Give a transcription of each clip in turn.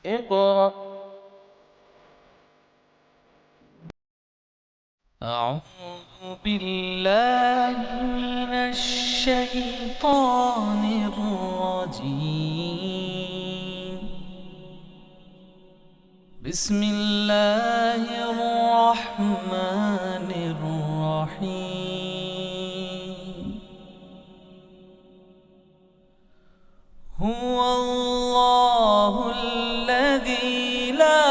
اقرأ. أعوذ بالله من الشيطان الرجيم. بسم الله الرحمن الرحيم. هو الله الذي لا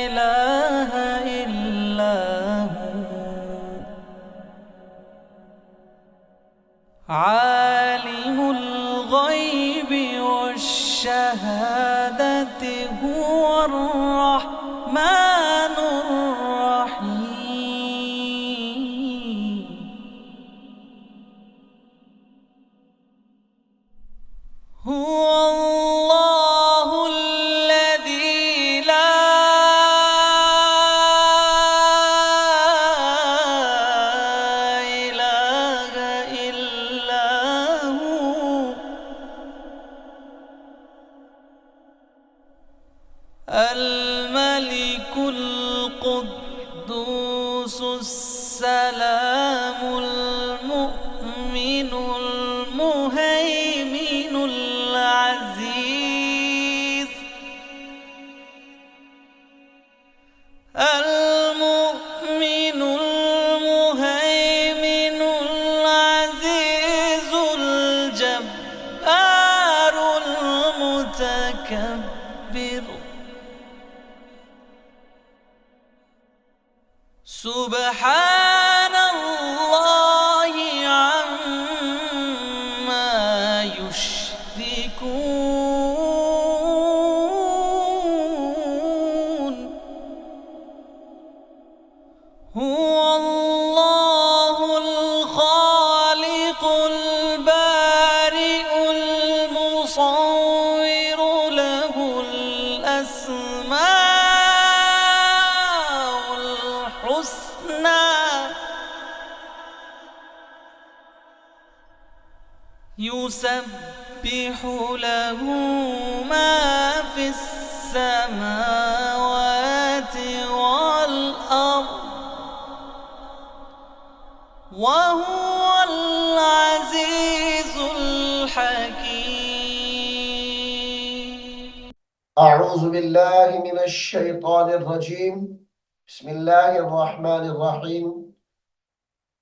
إله إلا هو عالم الغيب والشهادة هو الرحمن الرحيم. هو الله الذي لا إله إلا هو الملك القدوس السلام المؤمن المهيمن العزيز المؤمن المهيمن العزيز الجبار المتكبر. سبحان الله عما يشركون. هو الله الخالق البارئ المصور له الأسماء الحسنى يسبح له ما في السماوات والأرض وهو العزيز الحكيم. أعوذ بالله من الشيطان الرجيم بسم الله الرحمن الرحیم.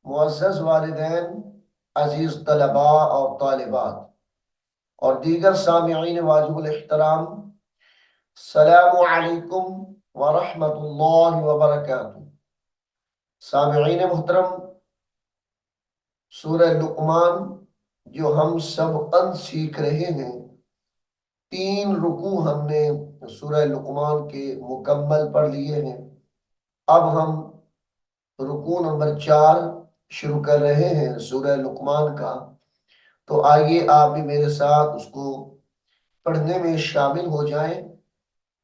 मुअज़्ज़ज़ वालिदैन, अजीज़ तलबा और तालिबात और दीगर सामिईन वाजिबुल इहतराम, अस्सलामु अलैकुम व रहमतुल्लाहि व बरकातुहू। सामिईन मुहतरम, सूरह लुक़मान जो हम सब सीख रहे हैं, 3 रुकू हमने सूरह लुक़मान के मुकम्मल पढ़ लिए हैं। अब हम रुकू नंबर 4 शुरू कर रहे हैं सूरह लुक़मान का। तो आइए आप भी मेरे साथ उसको पढ़ने में शामिल हो जाएं।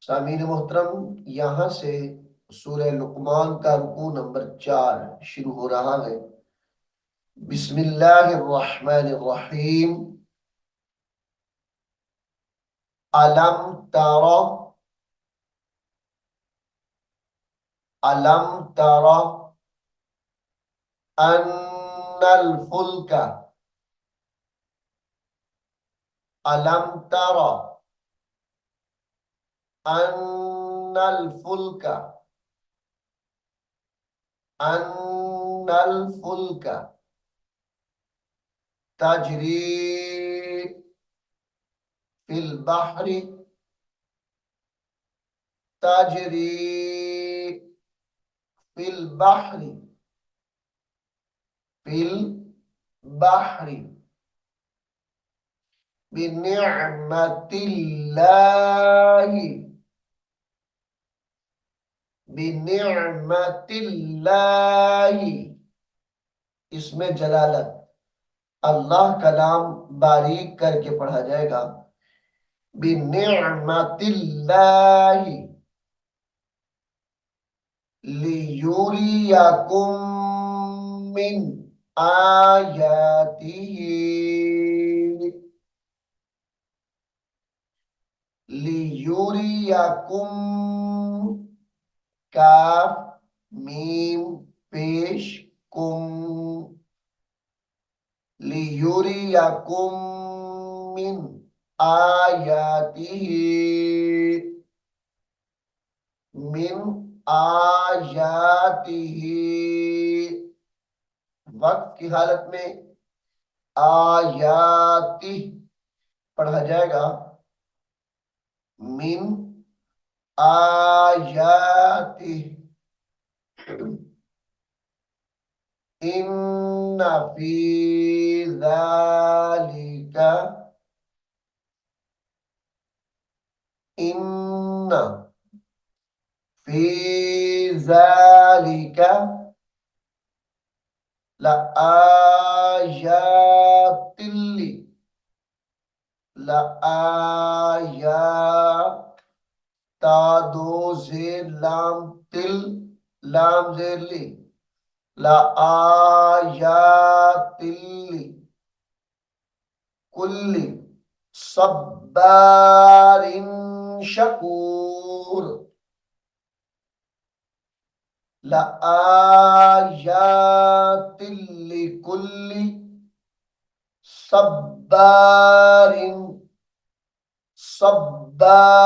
सामीन मोहतरम, यहाँ से सूरह लुक़मान का रुकू नंबर 4 शुरू हो रहा है। बिस्मिल्लाहिर्रहमानिर्रहीम। अलम तरा, अलम तरा अन्नल फुल्का, अलम तरा अन्नल फुल्का, अन्नल फुल्का तजरी फिल बहरी, तजरी फिल बहरी, फिल बहरी बिनिअमतिल्लाहि, बिनिअमतिल्लाहि। इसमें जलालत, अल्लाह का नाम बारीक करके पढ़ा जाएगा। बिनिअमतिल्लाहि लियुरियकुम मिन आयातिही, लियूरियकुम, काफ मीम पेश, कुम, लियूरियकुम मिन आयातिही, मिन आयातिही। वक्त की हालत में आयाति पढ़ा जाएगा, मिन आयाति। इन्न फी ज़ालिका, इन्न फी ज़ालिका लआयातिल, लआया, ता दो जेर लाम तिल, लाम जेर ली, लआयातिल कुल्ली सब्बारिन शकूर, लआयातिल कुल्ली सब्बारिन, सब्बारिन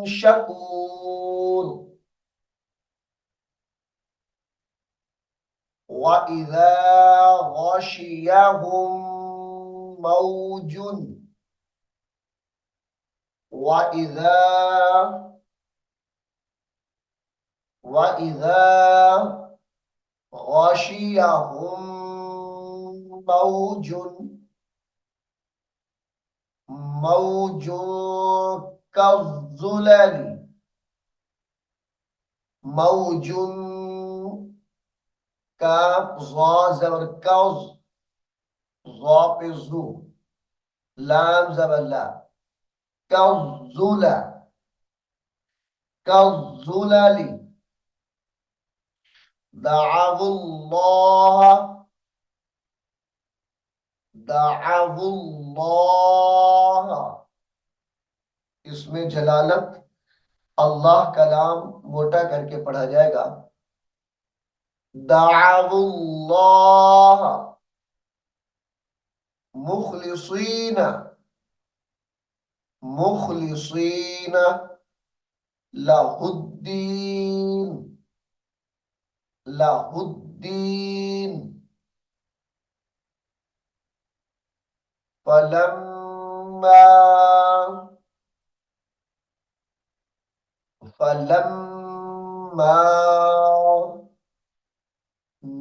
शकूर। वइज़ा गशियहुम मौजुन, वइज़ा, वइज़ा गशियहुम मौजुन, मौजुन कज़्ज़ुलल, मौजुन काफ ज़ा ज़बर कज़, ज़ा पे ज़ू, लाम ज़बर ला, कज़्ज़ुला, कज़्ज़ुलली, दअवुल्लाह, दअवुल्लाह। इसमें जलालत अल्लाह का नाम मोटा करके पढ़ा जाएगा, दअवुल्लाह मुखलिसीना, मुखलिसीना लहुद्दीन, लहुद्दीन। फलम्मा, फलम्मा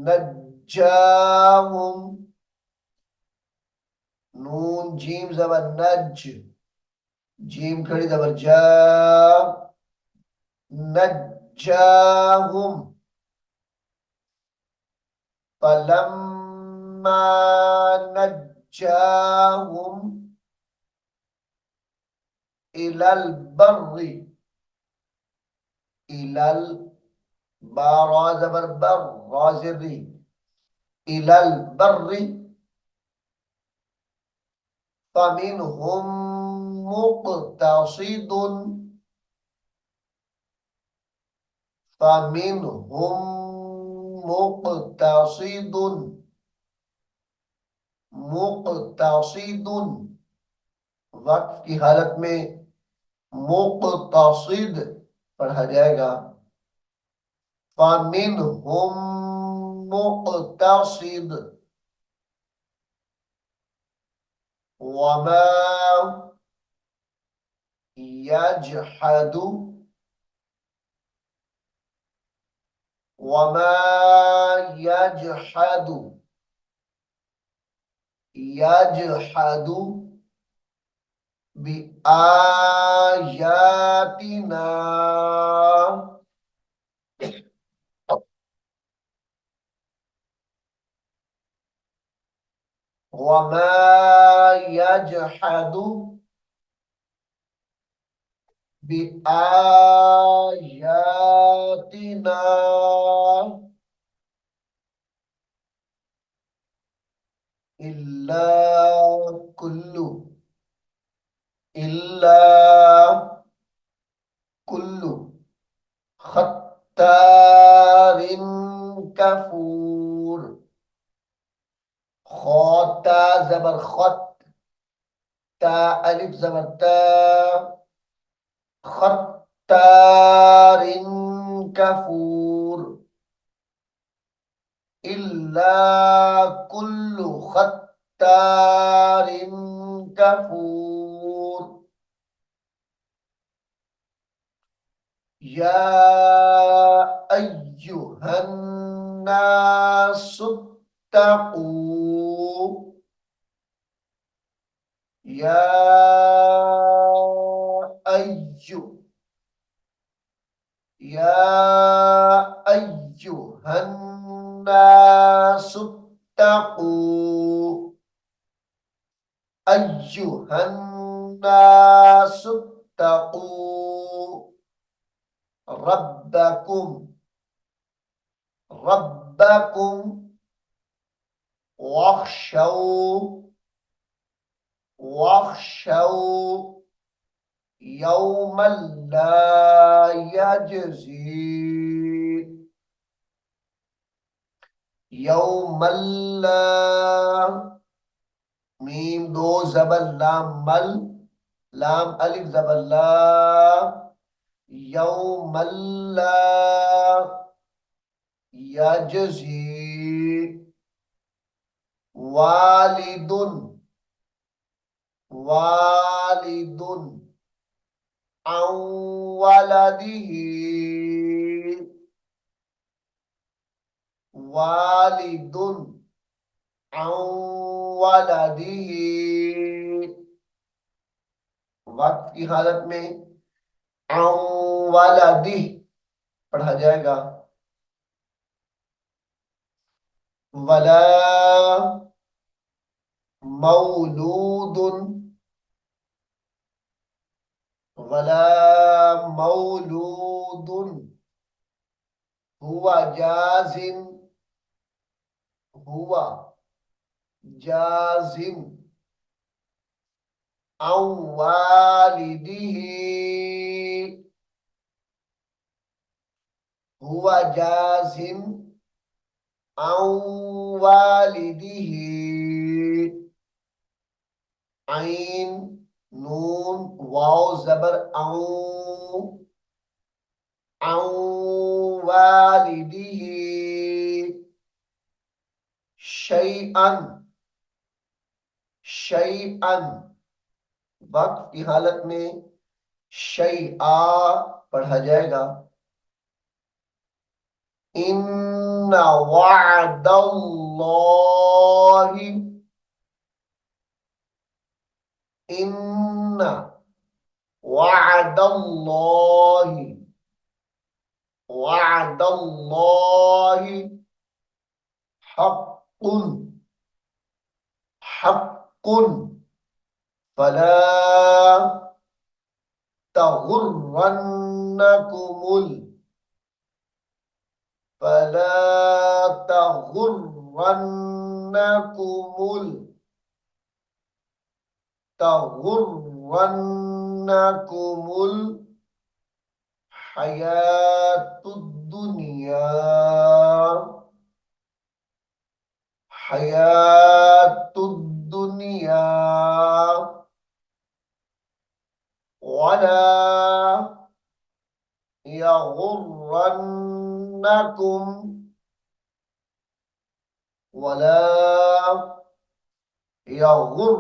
नज्जाहुम, नून जीम जबर नज, जीम खड़ी जबर जा, नज्जाहुम, फलम्मा नज्जाहुम इलल बर्रि, इलल बारा जबर बर, राजिरी, इलल बर्रि फमिनहुम मुक़तसिदुन, फमिनहुम मुक़तसिदुन, मुक़तसिदुन। वक्फ की हालत में मुक़तसिद पढ़ा जाएगा, फमिनहुम मुक़तसिद। वमा यजहदु, वमा यजहदु, यजहदु बिआयातिना, वमा यजहदु बिआयातिना इल्ला कुल्लु, इल्ला कुल्लु खत्तारिन कफूर। खोता जबर खत, ता अलिफ जबर ता, खत्तारिन कफूर। इल्ला कुल्लु खत्तारिन कफूर। या अय्युहन्नासुत्तकू। या अय्यु या अय्युहन्नासुत्तकू। अय्युहन्नासुत्तकू रब्बकुम। रब्बकुम वख्शौ। वख्शौ यौमल ला यजज़ी। यौमल ला, मीम दो जबर लाम मल, लाम अलिफ जबर ला। यौमल ला यजज़ी वालिदुन। वालिदुन औ वलदिही। वालिदुन औ वलदिही। वक्त की हालत में औ वलदिही पढ़ा जाएगा। वला मौलूदुन। वला मौलूदुन हुआ जाजिम। हुआ जाजिम औ वालिदिही। हुआ जाजिम औ वालिदिही। आइन नून वाव जबर औ। औ वालिदिही शैअन। शैअन वक्त की हालत में शैआ पढ़ा जाएगा। इन्ना वअदल्लाहि। इन्ना वअदल्लाहि। वअदल्लाहि हक्कुन। हक्कुन फला तगुर्रन्नकुमुल। फला तगुर्रन्नकुमुल तगुर्रन्नकुमुल हयातुद दुनिया। हयातुद दुनिया वला यगुर्रन्नकुम। वला यगुर्रन्नकुम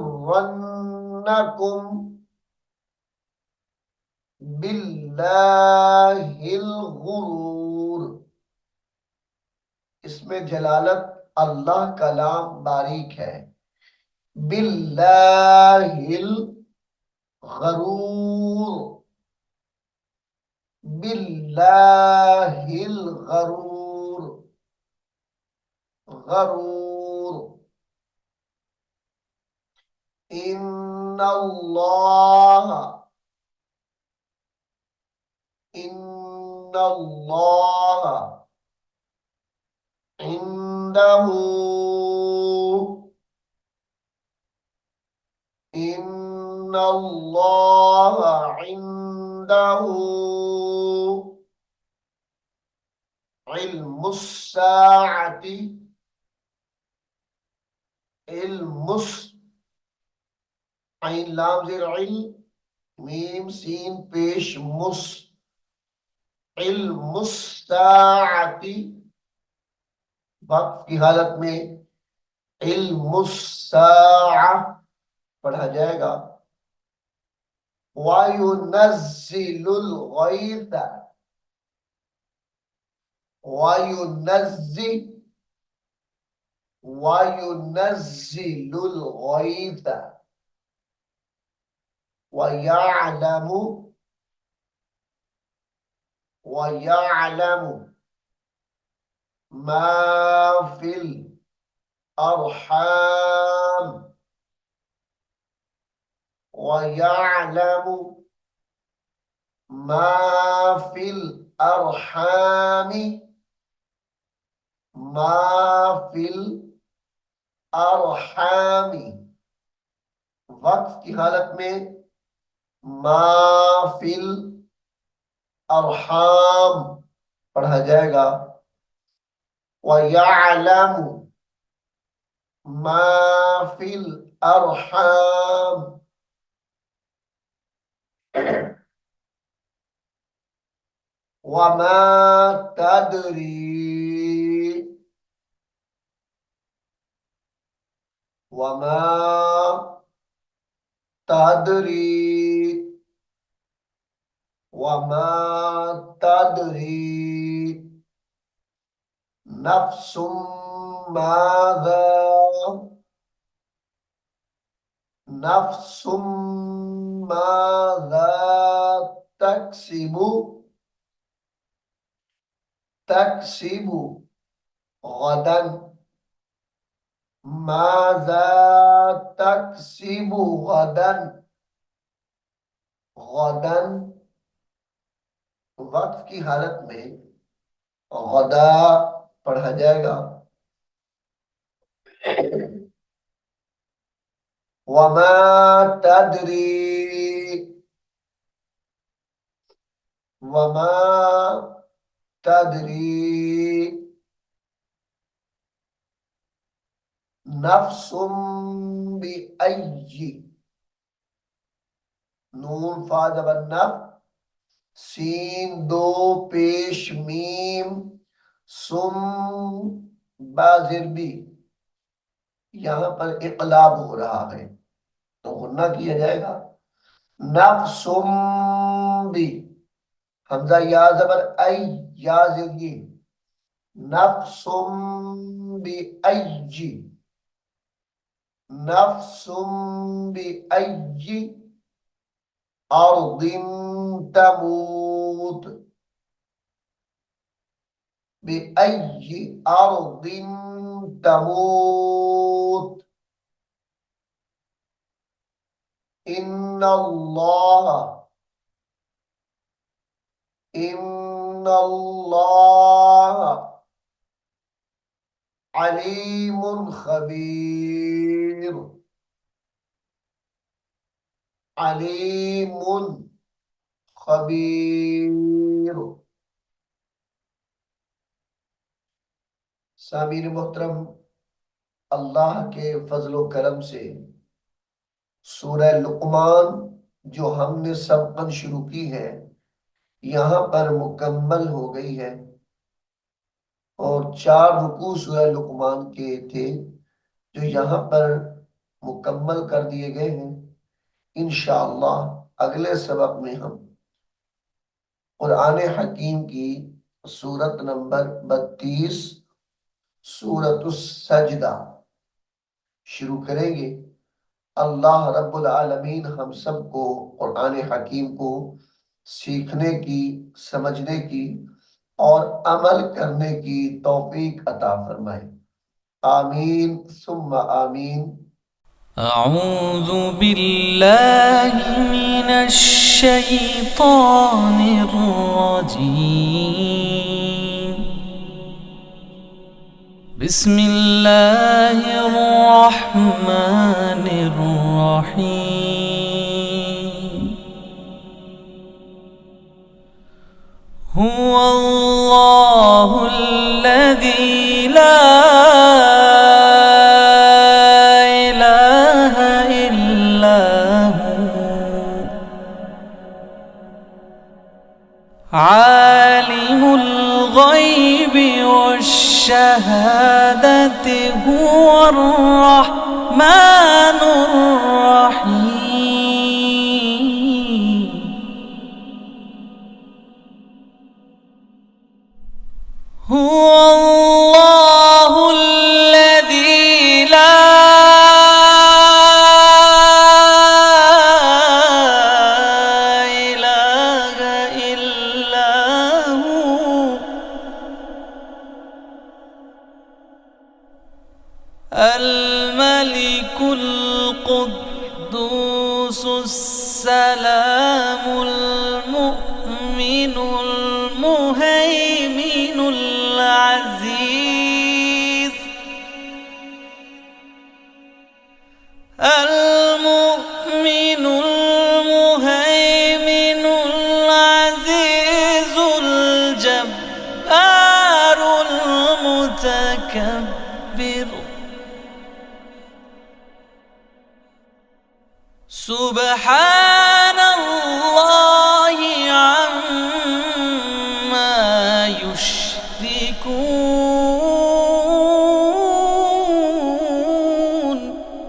बिल्लाहिल गुरूर। इसमें जलालत अल्लाह का नाम बारीक है। बिल्लाहिल गरूर। बिल्लाहिल गरूर। गरूर इन्नल्लाह। इन्नल्लाह इंदहू। इन्नल्लाह इंदहू इल्मुस्साअती, इल्मुस, ऐन लाम ज़ेर इल, मीम सीन पेश मुस, इल्मुस्साअती, वक्त की हालत में इल्मुस्साअ पढ़ा जाएगा। वायुनज़्ज़िलुल गैथ, वायुनज़्ज़ि, वायुनज़्ज़िलुल गैथ, वयअलमु, वयअलमु मा फिल अरहाम, वयअलमु मा फिल अरहामी, मा फिल अरहामी, वक्फ की हालत में मा फिल अरहाम पढ़ा जाएगा। वयअलमु मा फिल अरहाम, वमा तदरी, वमा तदरी, वमा तदरी नफ्सुम माज़ा, नफ्सुम माज़ा तक्सिबु, तक्सिबु गदन, माज़ा तक्सिबु गदन, गदन वक्त की हालत में गदा पढ़ा जाएगा। वमा तदरी, वमा तदरी नफ्सुम बिअय्यि, नून फा जबर नफ, सीन दो पेश मीम, सुम बाजिर बी, यहां पर इक़लाब हो रहा है तो गुन्ना किया जाएगा। नफ्सुम बी, हमजा या जबर आई, या जिर, नफ्सुम बिअय्यि, नफ्सुम बिअय्यि अर्दिन तमूत, बिअय्यि अर्दिन तमूत, इन्नल्लाह, इन्नल्लाह अलीमुन खबीर, अलीमुन खबीर। सामीर मोहतरम, अल्लाह के फजलो करम से सूरह लुक़मान जो हमने सबकन शुरू की है यहाँ पर मुकम्मल हो गई है और 4 रुकू सूरह लुक़मान के थे जो यहाँ पर मुकम्मल कर दिए गए हैं। इंशाअल्लाह अगले सबक में हम कुरान हकीम की सूरत नंबर 32 सूरतुस सजदा शुरू करेंगे। अल्लाह रब्बुल आलमीन हम सबको कुरान हकीम को सीखने की, समझने की और अमल करने की तौफीक अता फरमाए। आमीन सुम्मा आमीन। أعوذ بالله من الشيطان الرجيم. بسم الله الرحمن الرحيم. هو الله الذي لا إله إلا هو عالم الغيب والشهادة هو الرحمن الرحيم هو الله الذي لا إله إلا هو الملك القدوس السلام المؤمن المهيمن العزيز المؤمن المهيمن العزيز الجبار المتكبر سبحان